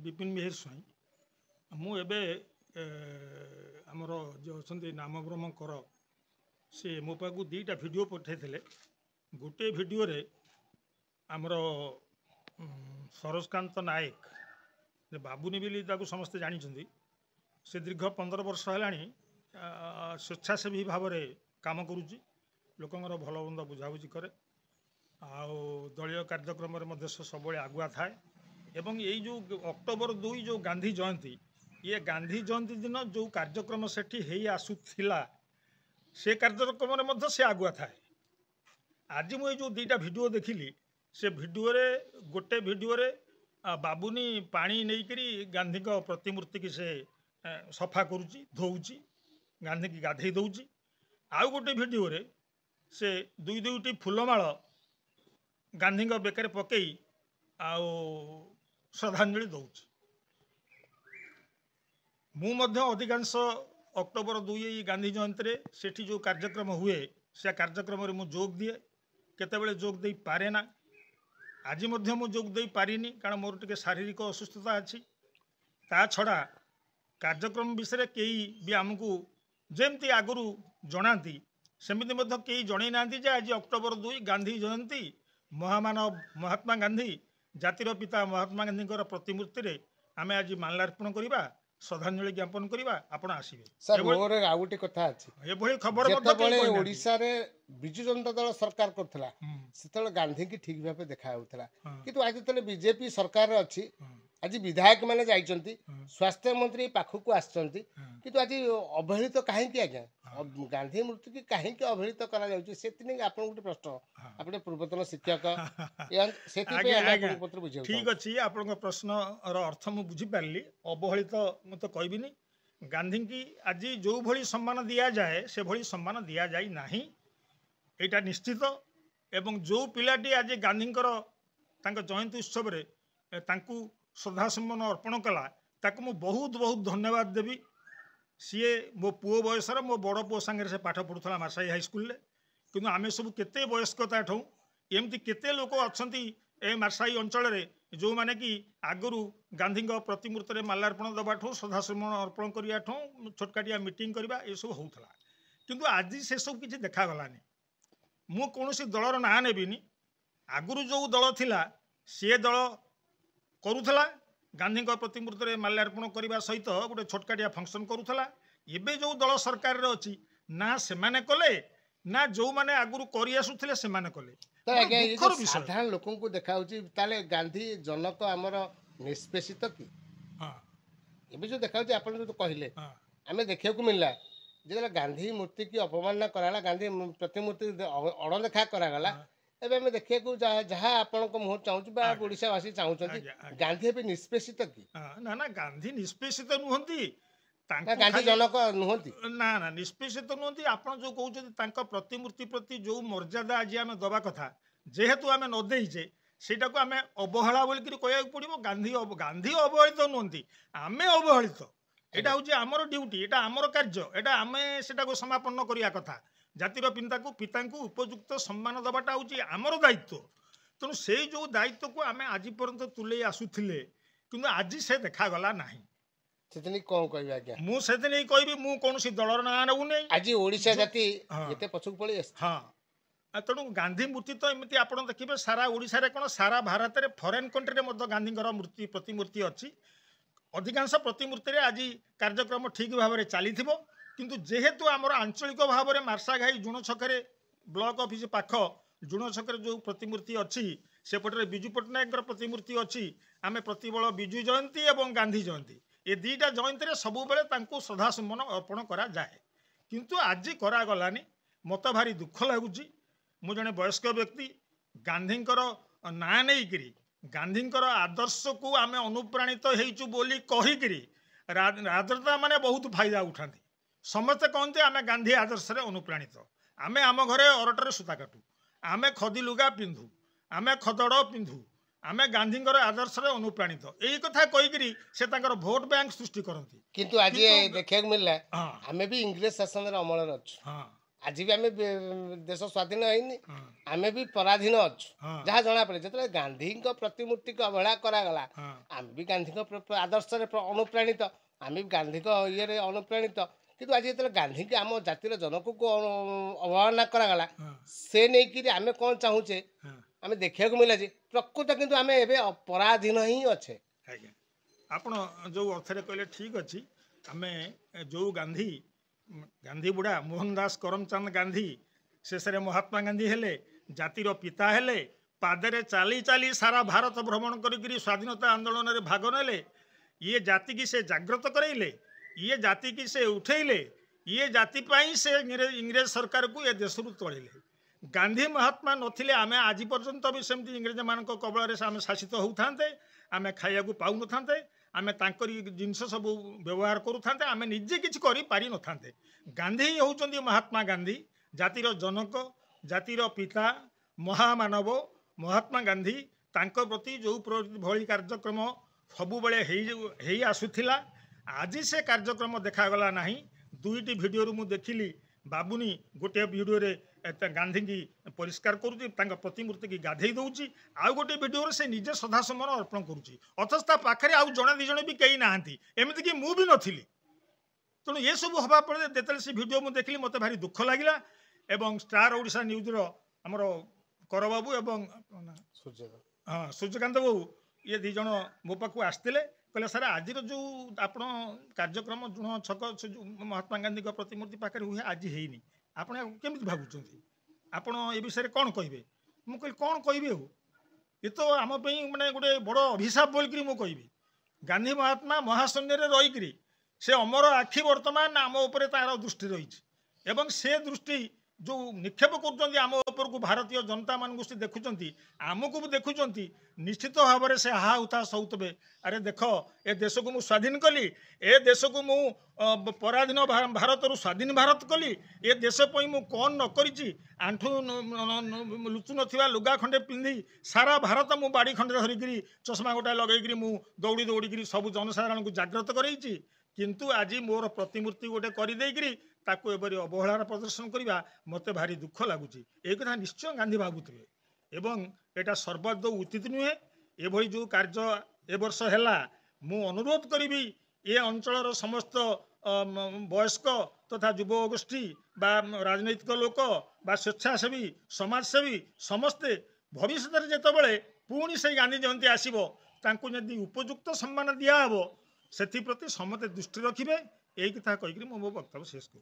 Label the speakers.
Speaker 1: विपिन मिहिर स्वाई मु एबे आमर जो अच्छा नामब्रह्म कर से मो पाक दुईटा भिडियो पठे गोटे भिडियो रे आमर सरोजकांत नायक बाबुनी बिली समस्ते जानी से दीर्घ 15 वर्ष है स्वेच्छासेवी भाव में काम करुच्ची लोकंर भल मंद बुझाबुझी करे दलीय कार्यक्रम सब आगुआ थाए एवं यही जो अक्टोबर 2 जो गांधी जयंती ये गांधी जयंती दिन जो कार्यक्रम सेठी हेई आसुथिला से कार्यक्रम से आगुआ थाए। आज मुझे जो दुईटा भिडियो देखिली से भिडियो रे गोटे भिडियो रे बाबुनी पानी नहीं गांधी प्रतिमूर्ति की से सफा करुच्ची धोची गांधी की गाधे दौची आउ गोटे भिडियो रे से दुई दुईटी फूलमाल गांधी बेकर पकई आउ श्रद्धांजलि दौची। मु अधिकांश अक्टोबर 2 गांधी जयंती रे सेठी जो कार्यक्रम हुए से कार्यक्रम रे मु जोग दिए केतेबेले जोग दे पारे ना आज मध्य मु जोग दे पारिनी कारण मोर टिके शारीरिक असुस्थता अच्छी ता छड़ा कार्यक्रम विषय कई भी आमको जमती आगु जनाती सेमती कई जन ना आज अक्टोबर 2 गांधी जयंती महामानव महात्मा गांधी जातिर पिता महात्मा गांधी प्रतिमूर्ति रे आमे आज माल्यार्पण करवा श्रद्धांजलि ज्ञापन करवा आपण आसीबे।
Speaker 2: सर मोर आ गोटे कथा अछि
Speaker 1: एभली खबर
Speaker 2: ओडिशा रे बिजु जनता दल सरकार करथला सेतल गांधी की ठीक भाबे देखा होतला किंतु आज तले बीजेपी सरकार अछि आज विधायक माने जाइचंती स्वास्थ्य मंत्री पाखकु आछंती किंतु आज अवहेलित काहे कि आज्ञा गांधी मूर्ति की काहे कि अवहेलित करा जाउची सेतिने आपन गोटे प्रश्न आपने पूर्वतन शिक्षक सेति पे आपन पत्र बुझियो
Speaker 1: ठीक अछि आपन प्रश्न रो अर्थ मु बुझी पारली अवहेलित मु तो कहबिनी गांधी की आज जो भली सम्मान दिया जाए से भली सम्मान दिया जाई नाही एटा निश्चित एवं जो पिलाटी आज गांधींकर तांका जयंती उत्सव रे तांकू श्रद्धासुमन अर्पण कला ताकू मु बहुत बहुत धन्यवाद देवी सीए मो पुओ बयसर मो बड़ पुओ सांगे से पाठ पढ़ुला मार्साई हाईस्कल कि आम सब केते वयस्कता ठूँ एमती केते लोक अच्छा ए मार्साई अंचल जो मैंने कि आगु गांधी प्रतिमूर्ति में माल्यार्पण दबा ठूँ श्रद्धासुमन अर्पण करने ठूँ छोटकाटिया मीटिंग करवा ये सब होता किंतु आज से सब किसी देखागलानी मु कौन दलर ना नेबिनी आगु जो दल थिला सी दल करुला गांधी प्रतिमूर्ति में माल्यार्पण करने सहित गोटे छोटकाटिया फंक्शन करुला एबे जो दल सरकार अच्छी ना से कले ना जो मैंने आगु कर आसुले से कले
Speaker 2: साधारण लोक देखा गांधी जनक आमर निष्पेषित कि एबे जो देखा आप जो कहले आम देखा मिलला जो गांधी मूर्ति की अपमानना कराला गांधी प्रतिमूर्ति अणदेखा करागला एबे हमें देखिए जहाँ आपण मुह चाहूँ ओडावासी चाहते गांधी ए निष्पेषित कि
Speaker 1: ना ना गांधी निष्पेषित नुहति
Speaker 2: गांधी जनक नुहति
Speaker 1: ना ना निष्पेषित नुहति आपड़ जो कहते प्रतिमूर्ति प्रति जो मर्यादा आज आम दबा कथा जेहेतु आम नदेचे सेटा को आम अवहेला बोलिक कह पड़ो गांधी गांधी अवहेलित नुहति आम अवहेलित यहाँ हूँ आमर ड्यूटी यहाँ आमर कार्य यहाँ आम से समापन करने कथा जातिर पिता को उपयुक्त सम्मान दबाटा हूँ आमर दायित्व तेणु से जो दायित्व को आम आज पर्यंत तुले आसुले कि आज से देखागला ना मुझे कहबी मु कौन दलर ना नौनी
Speaker 2: आज ओडिशा जाति एते पछक पळी
Speaker 1: हाँ तेणु गांधी मूर्ति तो एमती आप देखिए सारा ओडिशा कौन सारा भारत में फरेन कंट्री में गांधी मूर्ति प्रतिमूर्ति अच्छी अधिकांश प्रतिमूर्ति आज कार्यक्रम ठीक भाव में चली किंतु जेहेतु आमर आंचलिक भाव में मार्साघाई जुण छकरे ब्लॉक ऑफिस पाख जुण छकरे जो प्रतिमूर्ति अच्छी सेपटे विजु पट्टनायक प्रतिमूर्ति अच्छी आम प्रतिबल विजु जयंती और गांधी जयंती ये दुईटा जयंती सब बेले श्रद्धासुमन अर्पण करा जाए किंतु आज करागलानी मत भारी दुख लगुच मु जड़े वयस्क व्यक्ति गांधींकर ना नहीं गांधी आदर्श को आम अनुप्राणित होइचु बोली कहीकि राजनेता माने बहुत फायदा उठाती समस्ते कहते आम गांधी आदर्श रे अनुप्राणित आम आम घरे अरटर सूता काटू आम खदी लुगा पिंधु आम खदड़ पिंधु आम गांधी आदर्श रे अनुप्राणित यही कथा कहीकि से भोट बैंक सृष्टि करती
Speaker 2: किंतु आज देखा मिलला आम भी इंग्रेज शासन अमल अच्छु आज भी आम देश स्वाधीन है आम भी पराधीन अच्छु
Speaker 1: हाँ।
Speaker 2: जहाँ जना पड़े जो गांधी प्रतिमूर्ति को अवहेला करागला
Speaker 1: हाँ।
Speaker 2: आम भी गांधी आदर्श अनुप्राणित आम भी गांधी ये अनुप्राणित किंतु आज जो गांधी की आम जातिर जनक को अवहेलना करागला से नहीं कि आम कौन चाहूचे आम देखा मिला जे प्रकृत किंतु आम ए पराधीन ही अच्छे
Speaker 1: आज्ञा आपण जो अर्थ कहले ठीक अच्छी आम जो गांधी गांधी बुढ़ा मोहनदास करमचंद गांधी शेष महात्मा गांधी हेले जातिर पिता हेले पादरे चाली चाली सारा भारत भ्रमण करी स्वाधीनता आंदोलन में भाग नेले ये जाति की से जागृत करैले ये जाति की से उठेले ये जाति पाई से इंग्रेज सरकार को ये देश तोड़े गांधी महात्मा नथिले आमे आज पर्यंत भी सेमती इंग्रेज मान कबल आम शासित होता आम खाया पाऊ न आमे तांकरी जिनस सब व्यवहार करूँ आमे निजे किसी करी पारि न थांते गांधी ही होउचंदी महात्मा गांधी जातिर जनक जातिर पिता महामानव महात्मा गांधी तांको प्रति जो भली कार्यक्रम सबुबले हेई आसुथिला आज से कार्यक्रम देखागला नहीं दुईटी वीडियो मु देखिली बाबुनी गोटे वीडियो रे गांधी की परिष्कार करुच्ची प्रतिमूर्ति की गाधे दौची आउ गोटे वीडियो से निजे श्रद्धासुमन अर्पण करुच्ची अथच ता पाखरे आउ जणे दी जणे भी कई नाहंती एमिति कि मु भी नथिली तेणु ये सब हवा पर जेतेले से वीडियो मु देखली मते भारी दुख लागिला एवं स्टार ओडिशा न्यूज रो हमरो कर बाबू एवं हाँ सूर्यकांत बाबू ये दी जण मो पाखु आसते कहले सर आज जो आप कार्यक्रम जुण छक से जो महात्मा गांधी प्रतिमूर्ति पाखे हुए आज है आप केमी भावुं आपण ए विषय कौन कहे मुझे कौन कहि हो ये तो आम माने गोटे बड़ अभिशाप बोलिकी मुझे गांधी महात्मा महाशून्य रहीकि से अमर आखि वर्तमान आम उपर तार दृष्टि रही एवं से दृष्टि जो निक्षेप कर भारतीय जनता मानू से देखुं आमको भी देखुं निश्चित भाव में से हा उतास होते अरे देख ए देश को मुझे स्वाधीन कली ए देश को मु पराधीन भारत स्वाधीन भारत कली ए देश मु कौन न करी आंठू लुचु ना लुगा खंडे पिंधि सारा भारत मु बाड़ी खंडे धरिकी चश्मा गोटा लगे मु दौड़ी दौड़ी सब जनसाधारण को जागृत करई किंतु आज मोर प्रतिमूर्ति गोटे करदेकरी ताको एबरी अवहेलार प्रदर्शन करवा मते भारी दुख लगुच ये कथा निश्चय गांधी भावुवे एवं एटा सर्वद उचित नुहे एभली जो कार्य ए वर्ष है मु अनुरोध करी ये अंचल समस्त वयस्क तथा युव गोष्ठी बा राजनैतिक लोक बा स्वेच्छासेवी समाजसेवी समस्ते भविष्य जितेबाला पुणी से गांधी जयंती आसो तांको उपयुक्त सम्मान दिहब से समते दृष्टि रखिए यही कथा कहीकि मो वक्तव्य शेष कर।